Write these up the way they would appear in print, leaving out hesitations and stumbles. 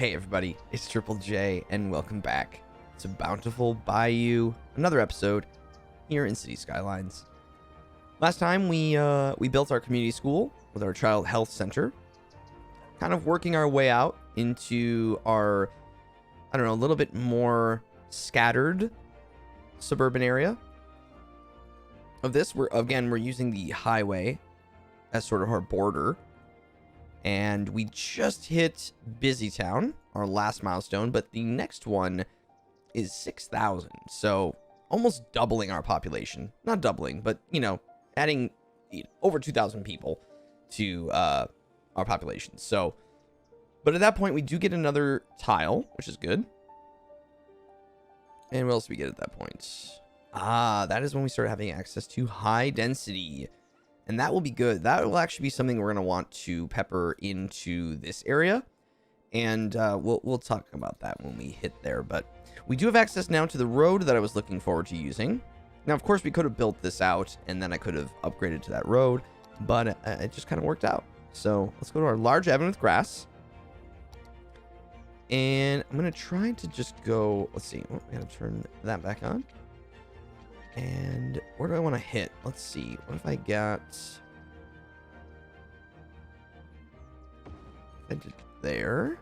Hey everybody, it's Triple J and welcome back to Bountiful Bayou, another episode here in City Skylines. Last time we built our community school with our child health center, kind of working our way out into our, I don't know, a little bit more scattered suburban area of this. We're using the highway as sort of our border. And we just hit Busy Town, our last milestone, but the next one is 6,000. So almost doubling our population. Not doubling, but, adding over 2,000 people to our population. So, but at that point, we do get another tile, which is good. And what else do we get at that point? That is when we start having access to high density. And that will be good. That will actually be something we're going to want to pepper into this area. And we'll talk about that when we hit there. But we do have access now to the road that I was looking forward to using. Now, of course, we could have built this out and then I could have upgraded to that road. But it just kind of worked out. So let's go to our large avenue with grass. And I'm going to try to just go. Let's see. Oh, we got to turn that back on. And where do I want to hit? Let's see. What if I got... I did there.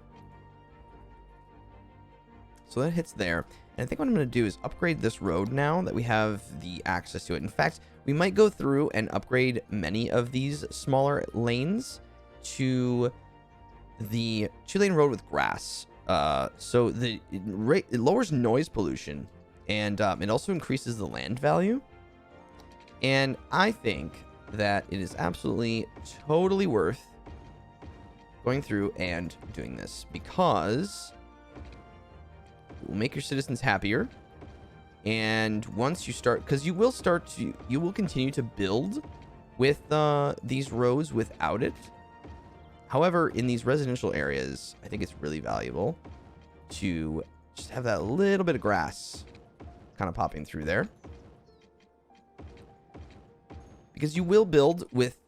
So that hits there. And I think what I'm going to do is upgrade this road now that we have the access to it. In fact, we might go through and upgrade many of these smaller lanes to the 2-lane road with grass. So it lowers noise pollution. And it also increases the land value. And I think that it is absolutely totally worth going through and doing this because it will make your citizens happier. And once you start, because you will continue to build with these roads without it. However, in these residential areas, I think it's really valuable to just have that little bit of grass kind of popping through there, because you will build with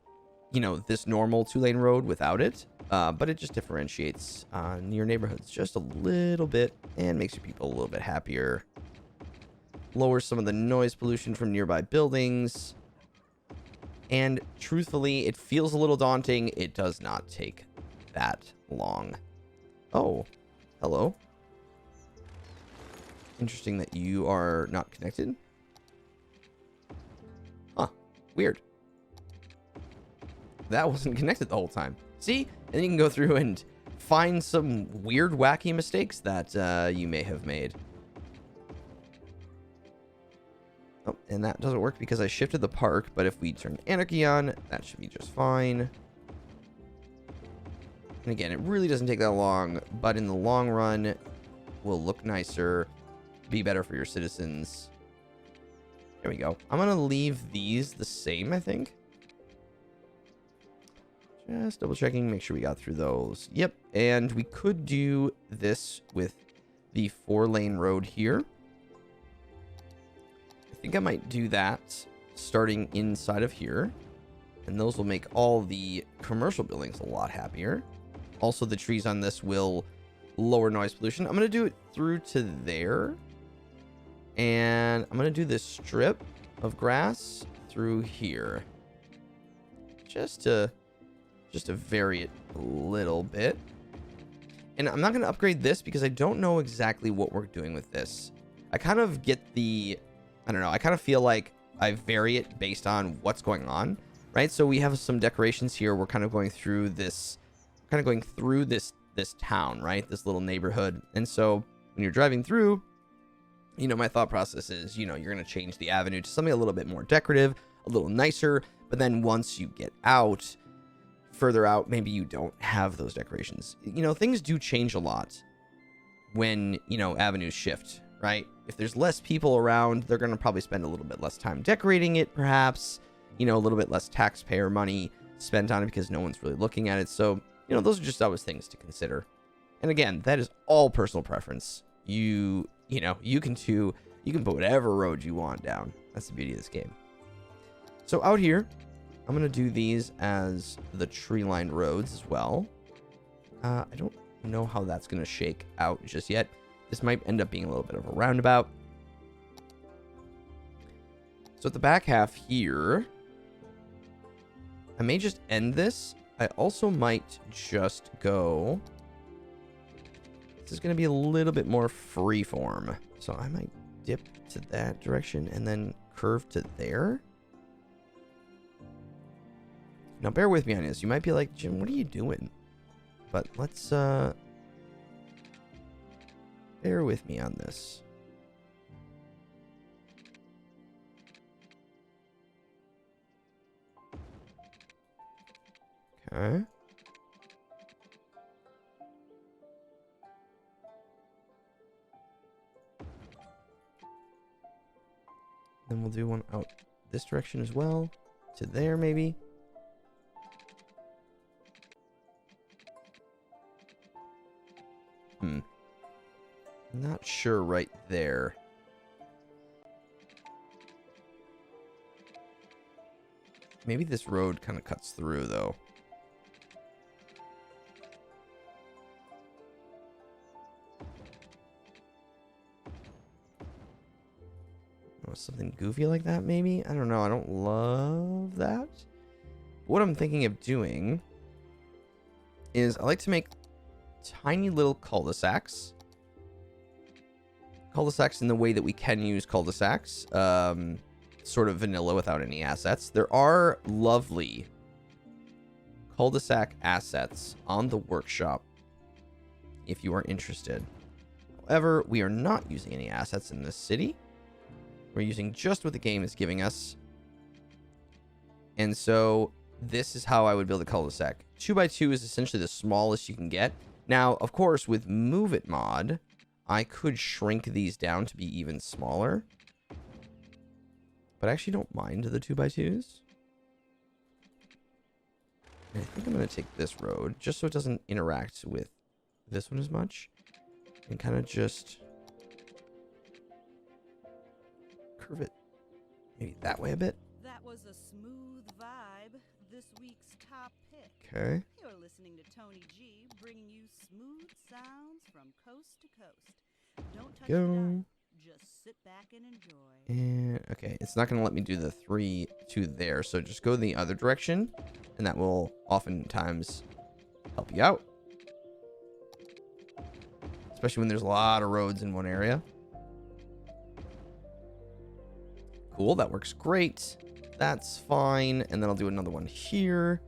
this normal 2-lane road without it, but it just differentiates your neighborhoods just a little bit and makes your people a little bit happier, lowers some of the noise pollution from nearby buildings, and truthfully it feels a little daunting. It does not take that long. Oh, hello. Interesting that you are not connected. Huh. Weird. That wasn't connected the whole time. See? And then you can go through and find some weird, wacky mistakes that you may have made. Oh, and that doesn't work because I shifted the park. But if we turn Anarchy on, that should be just fine. And again, it really doesn't take that long. But in the long run, will look nicer. Be better for your citizens. There we go. I'm gonna leave these the same, I think. Just double checking, make sure we got through those. Yep. And we could do this with the 4-lane road here. I think I might do that starting inside of here, and those will make all the commercial buildings a lot happier. Also, the trees on this will lower noise pollution. I'm gonna do it through to there. And I'm going to do this strip of grass through here. Just to vary it a little bit. And I'm not going to upgrade this because I don't know exactly what we're doing with this. I kind of get I don't know. I kind of feel like I vary it based on what's going on, right? So we have some decorations here. We're kind of going through this, this town, right? This little neighborhood. And so when you're driving through, my thought process is, you're going to change the avenue to something a little bit more decorative, a little nicer. But then once you get out, further out, maybe you don't have those decorations. Things do change a lot when, avenues shift, right? If there's less people around, they're going to probably spend a little bit less time decorating it, perhaps, a little bit less taxpayer money spent on it because no one's really looking at it. So, those are just always things to consider. And again, that is all personal preference. You can put whatever road you want down. That's the beauty of this game. So out here, I'm going to do these as the tree-lined roads as well. I don't know how that's going to shake out just yet. This might end up being a little bit of a roundabout. So at the back half here, I may just end this. I also might just go... This is going to be a little bit more freeform. So I might dip to that direction and then curve to there. Now bear with me on this. You might be like, Jim, what are you doing? But let's bear with me on this. Okay. Then we'll do one out this direction as well. To there, maybe. Not sure right there. Maybe this road kind of cuts through, though. Oh, something goofy like that, maybe? I don't know. I don't love that. What I'm thinking of doing is I like to make tiny little cul-de-sacs. Cul-de-sacs in the way that we can use cul-de-sacs. Sort of vanilla without any assets. There are lovely cul-de-sac assets on the workshop if you are interested. However, we are not using any assets in this city. We're using just what the game is giving us. And so this is how I would build a cul-de-sac. 2x2 is essentially the smallest you can get. Now, of course, with Move It mod, I could shrink these down to be even smaller. But I actually don't mind the 2x2s. And I think I'm going to take this road, just so it doesn't interact with this one as much. And kind of just curve it maybe that way a bit. That was a smooth vibe. This week's top pick. Okay. You're listening to Tony G, bringing you smooth sounds from coast to coast. Don't touch the dial. Just sit back and enjoy. And okay, it's not going to let me do the 3 to there, so just go the other direction, and that will oftentimes help you out. Especially when there's a lot of roads in one area. Cool, that works great. That's fine. And then I'll do another one here.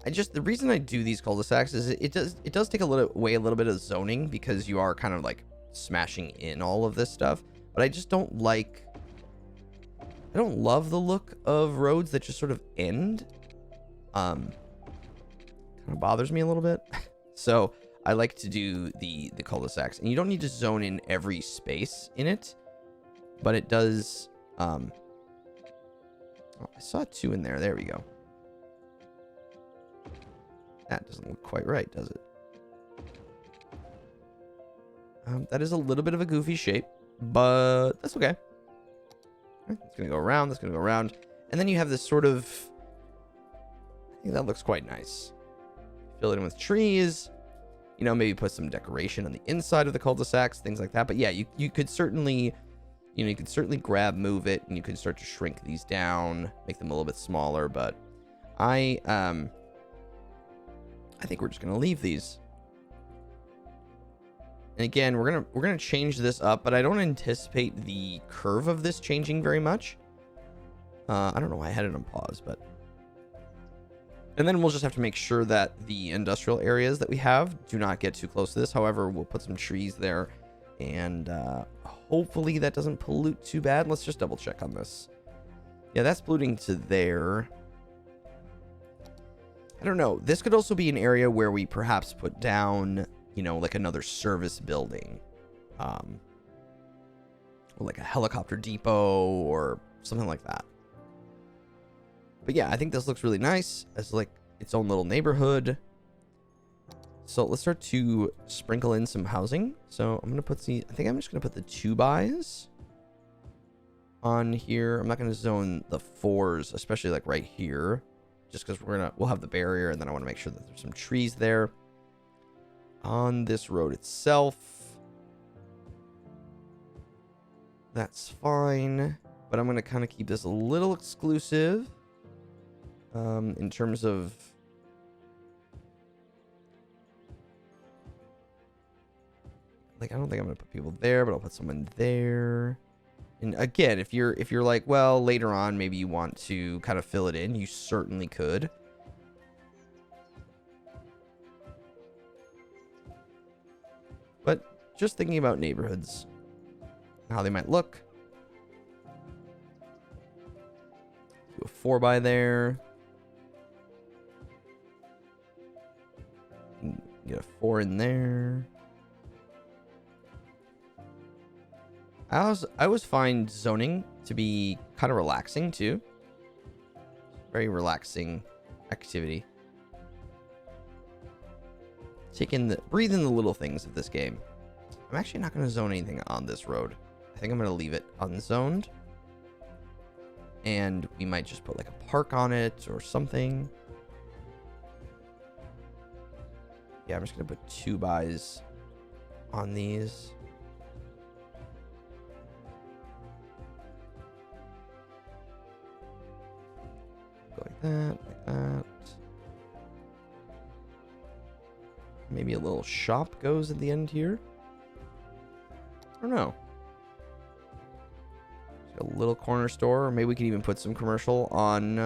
The reason I do these cul-de-sacs is it does take a little bit of zoning, because you are kind of like smashing in all of this stuff. But I just don't love the look of roads that just sort of end. Kind of bothers me a little bit. So I like to do the cul-de-sacs, and you don't need to zone in every space in it, but it does. Oh, I saw 2 in there. There we go. That doesn't look quite right, does it? That is a little bit of a goofy shape, but that's okay. It's gonna go around. That's gonna go around, and then you have this sort of. I think that looks quite nice. Fill it in with trees. You know, maybe put some decoration on the inside of the cul-de-sacs, things like that. But yeah, you could certainly. You could certainly move it, and you could start to shrink these down, make them a little bit smaller. But I think we're just gonna leave these. And again, we're gonna change this up, but I don't anticipate the curve of this changing very much. I don't know why I had it on pause, but. And then we'll just have to make sure that the industrial areas that we have do not get too close to this. However, we'll put some trees there. And hopefully that doesn't pollute too bad. Let's just double check on this. Yeah, that's polluting to there. I don't know. This could also be an area where we perhaps put down, like another service building. Or like a helicopter depot or something like that. But yeah, I think this looks really nice as like its own little neighborhood. So let's start to sprinkle in some housing. So I'm going to put I think I'm just going to put the 2-bys on here. I'm not going to zone the 4s, especially like right here, just because we'll have the barrier, and then I want to make sure that there's some trees there. on this road itself. That's fine, but I'm going to kind of keep this a little exclusive in terms of like, I don't think I'm going to put people there, but I'll put someone there. And again, if you're like, well, later on, maybe you want to kind of fill it in, you certainly could. But just thinking about neighborhoods, how they might look. Do a 4x there. Get a 4 in there. I always find zoning to be kind of relaxing too. Very relaxing activity. Breathe in the little things of this game. I'm actually not going to zone anything on this road. I think I'm going to leave it unzoned. And we might just put like a park on it or something. Yeah, I'm just going to put 2x's on these. Go like that, like that. Maybe a little shop goes at the end here. I don't know. A little corner store, or maybe we could even put some commercial on.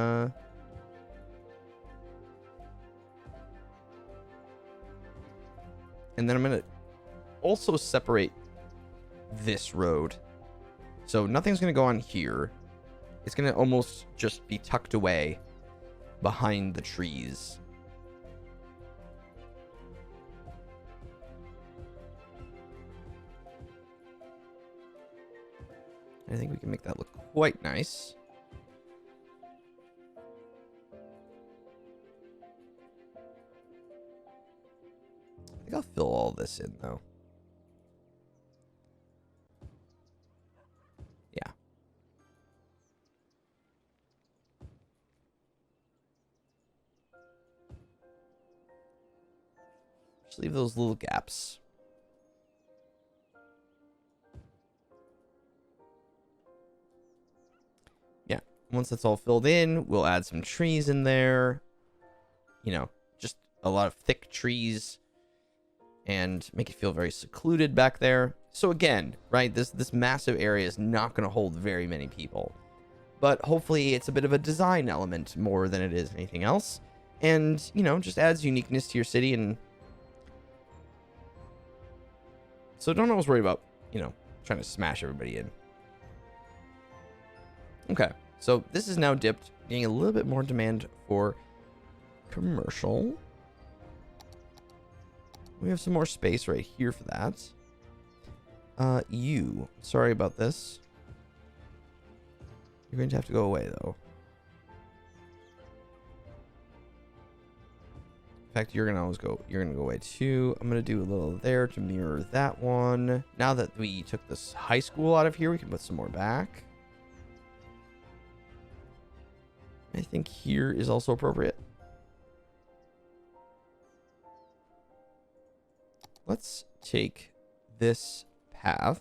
And then I'm gonna also separate this road, so nothing's gonna go on here. It's gonna almost just be tucked away behind the trees. I think we can make that look quite nice. I think I'll fill all this in, though. Yeah. Just leave those little gaps. Once that's all filled in, we'll add some trees in there. You know, just a lot of thick trees. And make it feel very secluded back there. So again, right, this massive area is not going to hold very many people. But hopefully it's a bit of a design element more than it is anything else. And, you know, just adds uniqueness to your city. And so don't always worry about, you know, trying to smash everybody in. Okay. So this is now dipped, getting a little bit more demand for commercial. We have some more space right here for that. Sorry about this. You're going to have to go away, though. In fact, you're gonna go away too. I'm gonna do a little there to mirror that one. Now that we took this high school out of here, we can put some more back. I think here is also appropriate. Let's take this path.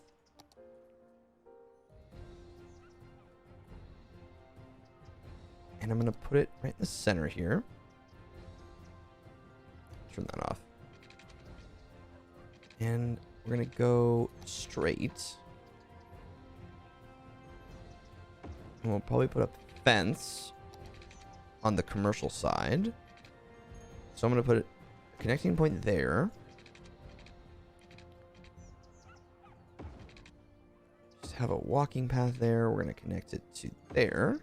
And I'm going to put it right in the center here. Turn that off. And we're going to go straight. And we'll probably put up a fence on the commercial side. So I'm going to put a connecting point there. Just have a walking path there. We're going to connect it to there.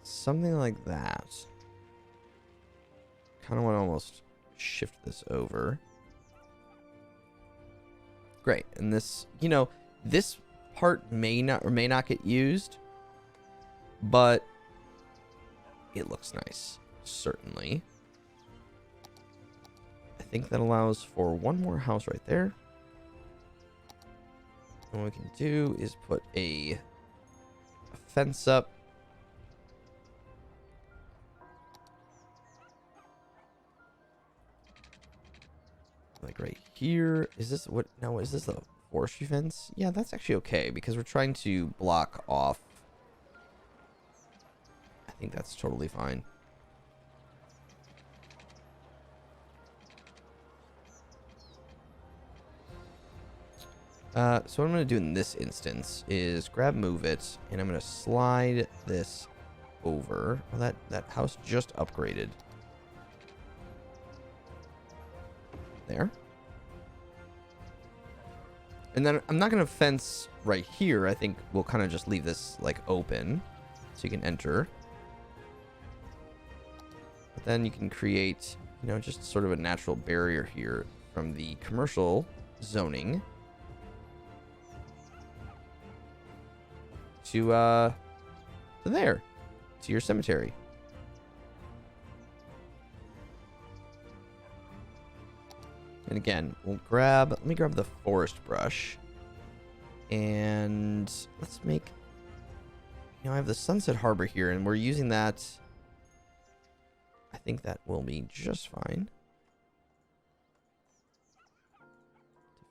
Something like that. Kind of want to almost shift this over. Great. And this, you know, this part may not get used, but it looks nice, certainly. I think that allows for one more house right there. And what we can do is put a fence up. Like right here. Is this what? No, is this a forestry fence? Yeah, that's actually okay because we're trying to block off. I think that's totally fine. So what I'm going to do in this instance is grab move it, and I'm going to slide this over. Well, that house just upgraded. There. And then I'm not going to fence right here. I think we'll kind of just leave this like open so you can enter. But then you can create, you know, just sort of a natural barrier here from the commercial zoning to there, to your cemetery. And again, let me grab the forest brush, and let's make, you know, I have the Sunset Harbor here, and we're using that. I think that will be just fine to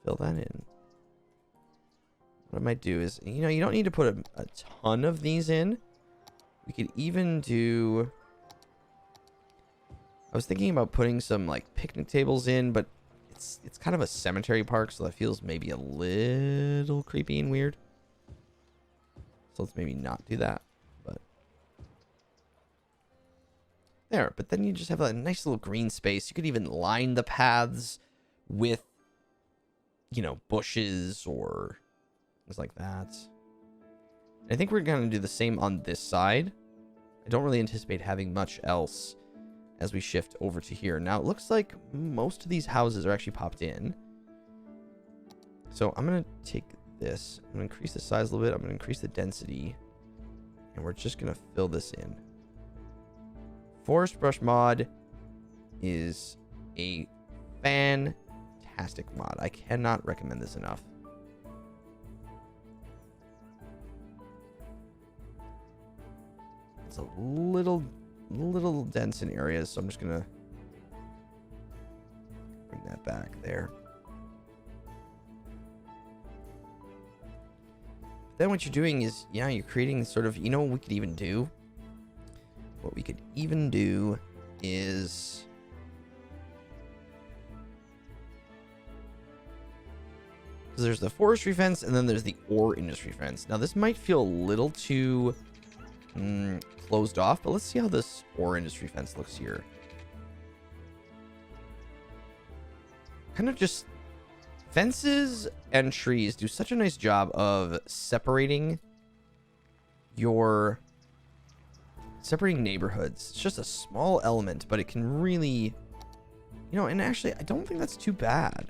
fill that in. What I might do is, you know, you don't need to put a ton of these in. We could even do, I was thinking about putting some like picnic tables in, but it's kind of a cemetery park, so that feels maybe a little creepy and weird. So let's maybe not do that. But there, but then you just have a nice little green space. You could even line the paths with, you know, bushes or things like that. I think we're going to do the same on this side. I don't really anticipate having much else as we shift over to here. Now, it looks like most of these houses are actually popped in. So I'm going to take this. I'm going to increase the size a little bit. I'm going to increase the density. And we're just going to fill this in. Forest Brush mod is a fantastic mod. I cannot recommend this enough. It's a little dense in areas, so I'm just gonna bring that back there. Then what you're doing is, yeah, you're creating sort of, you know what we could even do? What we could even do is because there's the forestry fence and then there's the ore industry fence. Now this might feel a little too closed off, but let's see how this ore industry fence looks here. Kind of just fences and trees do such a nice job of separating neighborhoods. It's just a small element, but it can really, you know, and actually I don't think that's too bad.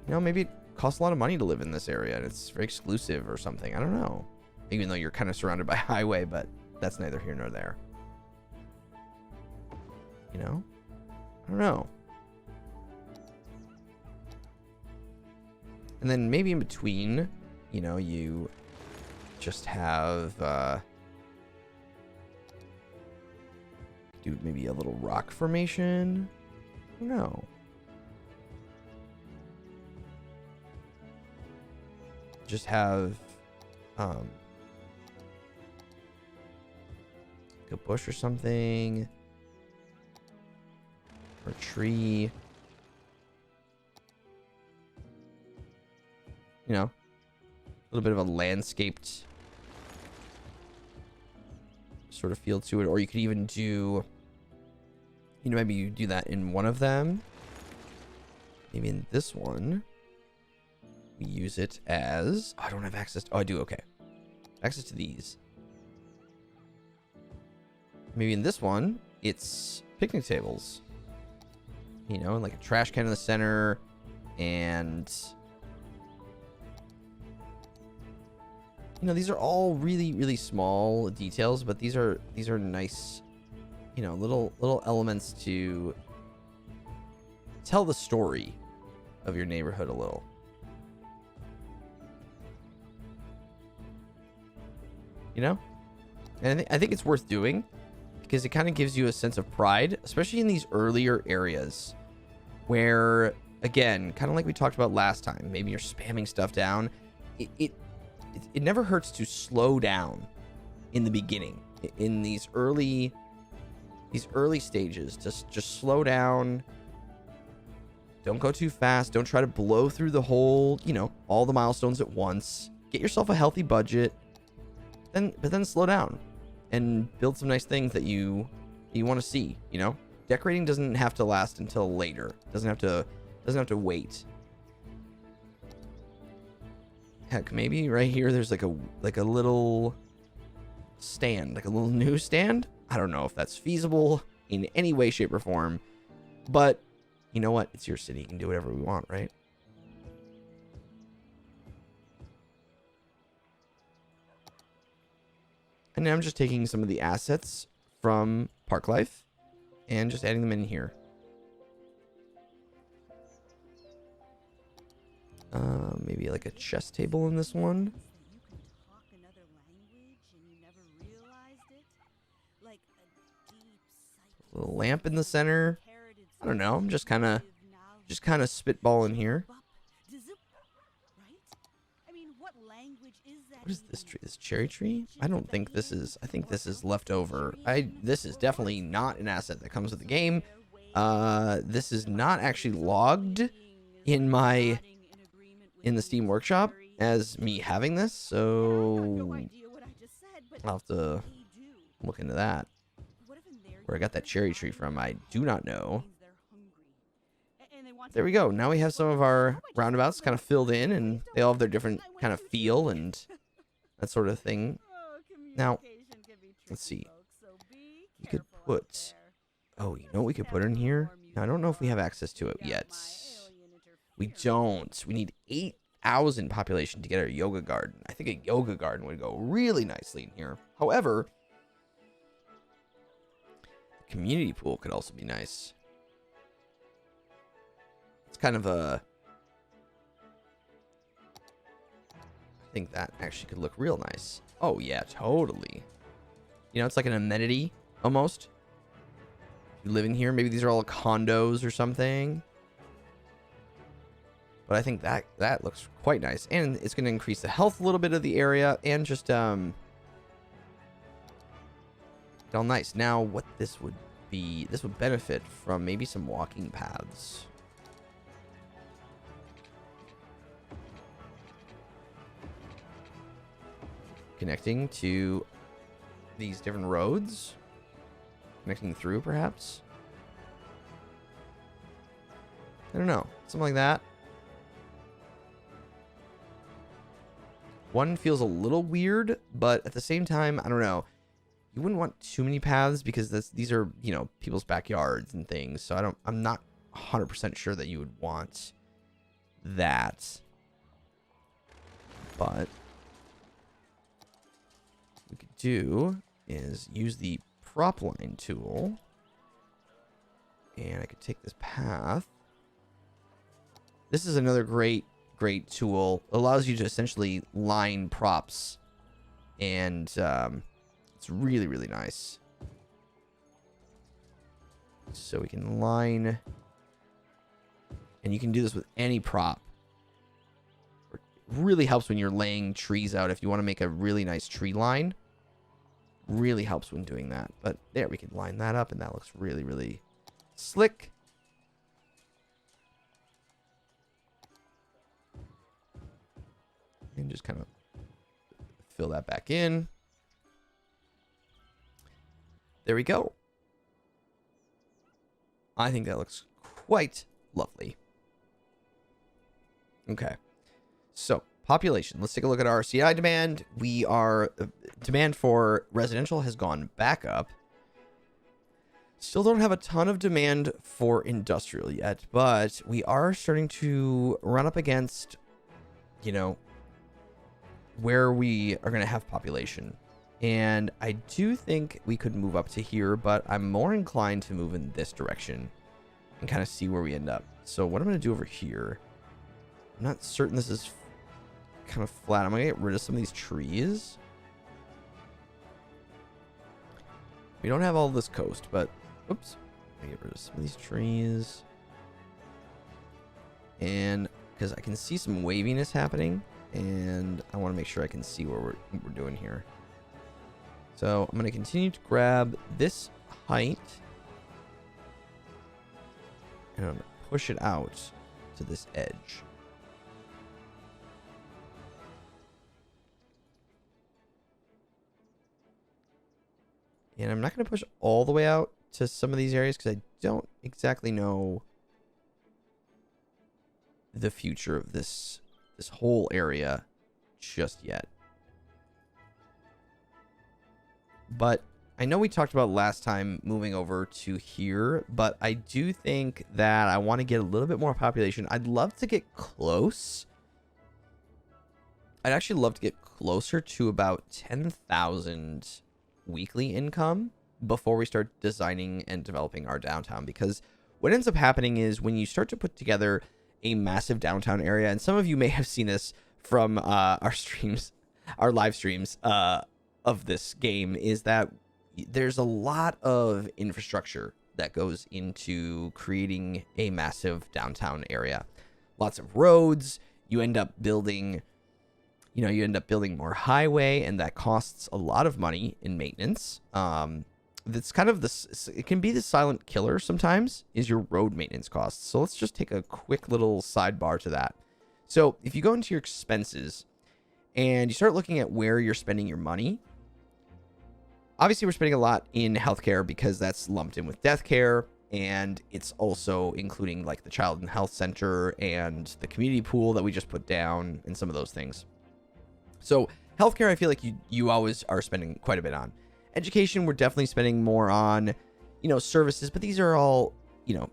You know, maybe it costs a lot of money to live in this area and it's very exclusive or something. I don't know. Even though you're kind of surrounded by highway, but that's neither here nor there. You know? I don't know. And then maybe in between, you know, you just have do maybe a little rock formation. I don't know. Just have a bush or something, or a tree, you know, a little bit of a landscaped sort of feel to it. Or you could even do, you know, maybe you do that in one of them, maybe in this one we use it as, oh, I don't have access to, oh I do, okay, access to these. Maybe in this one, it's picnic tables. You know, like a trash can in the center, and you know, these are all really, really small details, but these are nice, you know, little elements to tell the story of your neighborhood a little. you know? And I think it's worth doing because it kind of gives you a sense of pride, especially in these earlier areas where, again, kind of like we talked about last time, maybe you're spamming stuff down. It never hurts to slow down in the beginning, in these early stages. Just slow down. Don't go too fast. Don't try to blow through the whole, all the milestones at once. Get yourself a healthy budget, but then slow down and build some nice things that you want to see. Decorating doesn't have to last until later. Doesn't have to wait. Heck, maybe right here there's like a little stand, like a little newsstand. I don't know if that's feasible in any way, shape, or form, but you know what? It's your city. You can do whatever we want, right? And now I'm just taking some of the assets from Park Life and just adding them in here. Maybe like a chess table in this one. A little lamp in the center. I don't know. I'm just kind of spitballing here. What is this tree? This cherry tree? I don't think this is. I think this is left over. This is definitely not an asset that comes with the game. This is not actually logged in the Steam Workshop as me having this, so I'll have to look into that. Where I got that cherry tree from, I do not know. There we go. Now we have some of our roundabouts kind of filled in, and they all have their different kind of feel and that sort of thing. Now, let's see. We could put... Oh, you know what we could put in here? Now, I don't know if we have access to it yet. We don't. We need 8,000 population to get our yoga garden. I think a yoga garden would go really nicely in here. However, the community pool could also be nice. It's kind of a... I think that actually could look real nice. Oh, yeah, totally. It's like an amenity, almost. You live in here. Maybe these are all condos or something. But I think that looks quite nice. And it's going to increase the health a little bit of the area. And just, all nice. Now, what this would be... This would benefit from maybe some walking paths. Connecting to these different roads. Connecting through, perhaps. I don't know. Something like that. One feels a little weird, but at the same time, I don't know. You wouldn't want too many paths because these are, people's backyards and things. So I'm not 100% sure that you would want that. But what we could do is use the prop line tool. And I could take this path. This is another great tool. It allows you to essentially line props. And it's really, really nice. So we can line. And you can do this with any prop. It really helps when you're laying trees out. If you want to make a really nice tree line. Really helps when doing that. But there, we can line that up. And that looks really, really slick. And just kind of fill that back in. There we go. I think that looks quite lovely. Okay. So, population. Let's take a look at our CI demand. Demand for residential has gone back up. Still don't have a ton of demand for industrial yet, but we are starting to run up against, where we are going to have population. And I do think we could move up to here, but I'm more inclined to move in this direction and kind of see where we end up. So what I'm going to do over here, I'm not certain this is kind of flat. I'm going to get rid of some of these trees. We don't have all this coast, but oops. Let me get rid of some of these trees. And because I can see some waviness happening, and I want to make sure I can see what we're doing here. So I'm going to continue to grab this height, and I'm going to push it out to this edge. And I'm not going to push all the way out to some of these areas because I don't exactly know the future of this whole area just yet. But I know we talked about last time moving over to here, but I do think that I want to get a little bit more population. I'd love to get close. I'd actually love to get closer to about 10,000 weekly income before we start designing and developing our downtown, because what ends up happening is when you start to put together a massive downtown area, and some of you may have seen this from our streams, our live streams of this game, is that there's a lot of infrastructure that goes into creating a massive downtown area. Lots of roads. You end up building more highway, and that costs a lot of money in maintenance. That's kind of this, it can be the silent killer sometimes, is your road maintenance costs. So let's just take a quick little sidebar to that. So if you go into your expenses and you start looking at where you're spending your money, obviously we're spending a lot in healthcare because that's lumped in with death care, and it's also including like the child and health center and the community pool that we just put down and some of those things. So healthcare, I feel like you always are spending quite a bit on. Education, we're definitely spending more on, services, but these are all,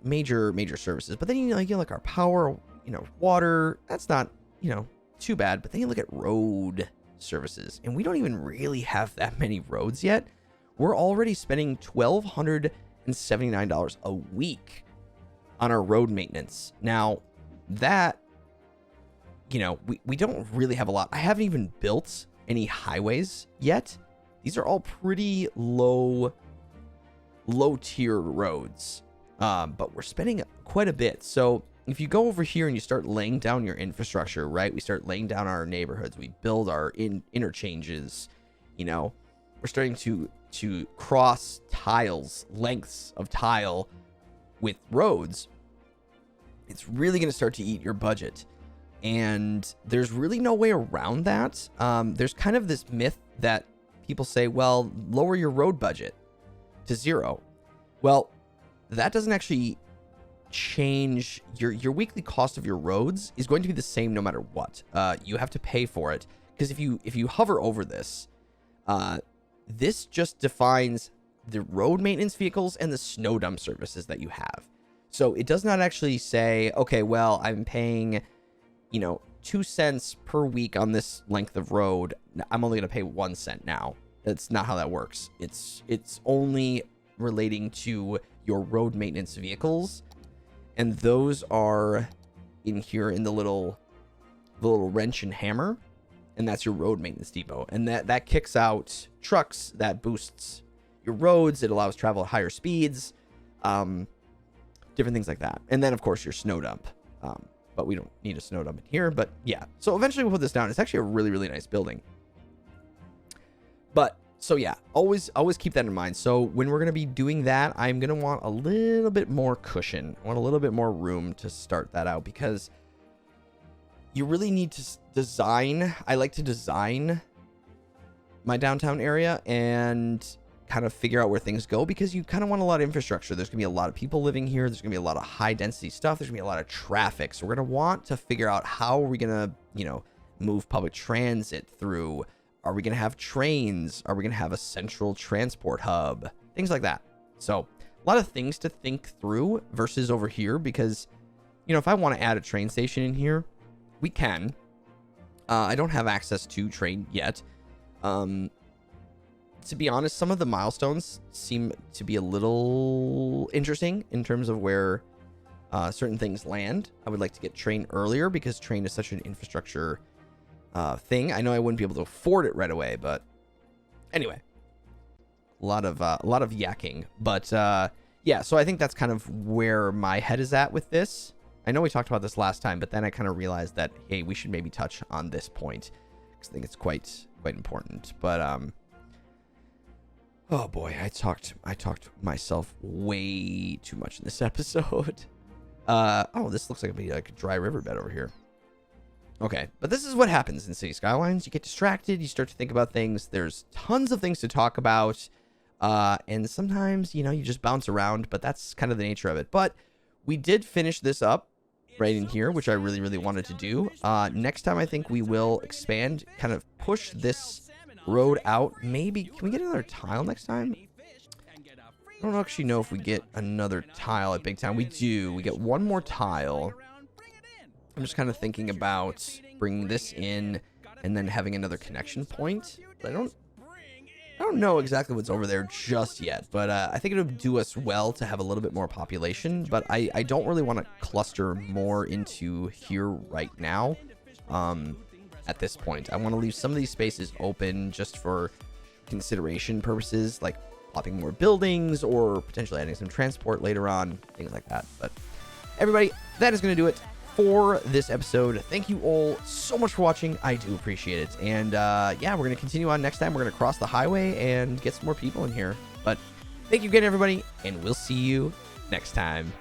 major services. But then you look our power, water, that's not, too bad. But then you look at road services, and we don't even really have that many roads yet. We're already spending $1,279 a week on our road maintenance. Now, that, we don't really have a lot. I haven't even built any highways yet. These are all pretty low tier roads, but we're spending quite a bit. So if you go over here and you start laying down your infrastructure, right? We start laying down our neighborhoods. We build our interchanges. We're starting to cross tiles, lengths of tile with roads. It's really going to start to eat your budget. And there's really no way around that. There's kind of this myth that people say, well, lower your road budget to zero. Well, that doesn't actually change your weekly cost of your roads is going to be the same no matter what. You have to pay for it, because if you hover over this, this just defines the road maintenance vehicles and the snow dump services that you have. So it does not actually say, okay, well, I'm paying 2 cents per week on this length of road. I'm only going to pay 1 cent now. That's not how that works. It's only relating to your road maintenance vehicles, and those are in here in the little wrench and hammer, and that's your road maintenance depot. And that kicks out trucks, that boosts your roads, it allows travel at higher speeds, different things like that. And then of course your snow dump. But we don't need a snow dump in here. But yeah, so eventually we'll put this down. It's actually a really, really nice building. But so yeah, always keep that in mind. So when we're going to be doing that, I'm going to want a little bit more cushion. I want a little bit more room to start that out, because you really need to design. I like to design my downtown area and kind of figure out where things go, because you kind of want a lot of infrastructure. There's gonna be a lot of people living here. There's gonna be a lot of high density stuff. There's gonna be a lot of traffic. So we're gonna want to figure out how are we gonna, move public transit through. Are we gonna have trains? Are we gonna have a central transport hub? Things like that. So a lot of things to think through versus over here, because, if I want to add a train station in here, we can. I don't have access to train yet. To be honest, some of the milestones seem to be a little interesting in terms of where certain things land. I would like to get train earlier, because train is such an infrastructure thing. I know I wouldn't be able to afford it right away, but anyway, a lot of yakking. But yeah, so I think that's kind of where my head is at with this. I know we talked about this last time, but then I kind of realized that, hey, we should maybe touch on this point, because I think it's quite important. But oh boy, I talked myself way too much in this episode. Oh, this looks like it'd be like a dry riverbed over here. Okay, but this is what happens in City Skylines. You get distracted, you start to think about things. There's tons of things to talk about, and sometimes, you just bounce around, but that's kind of the nature of it. But we did finish this up right in here, which I really, really wanted to do. Next time, I think we will expand, kind of push this road out. Maybe, can we get another tile next time? I don't actually know if we get another tile at Big Town. We do. We get one more tile. I'm just kind of thinking about bringing this in and then having another connection point. But I don't know exactly what's over there just yet, but I think it would do us well to have a little bit more population. But I don't really want to cluster more into here right now. At this point, I want to leave some of these spaces open just for consideration purposes, like popping more buildings or potentially adding some transport later on, things like that. But everybody, that is going to do it for this episode. Thank you all so much for watching. I do appreciate it. And yeah, we're going to continue on next time. We're going to cross the highway and get some more people in here. But thank you again, everybody, and we'll see you next time.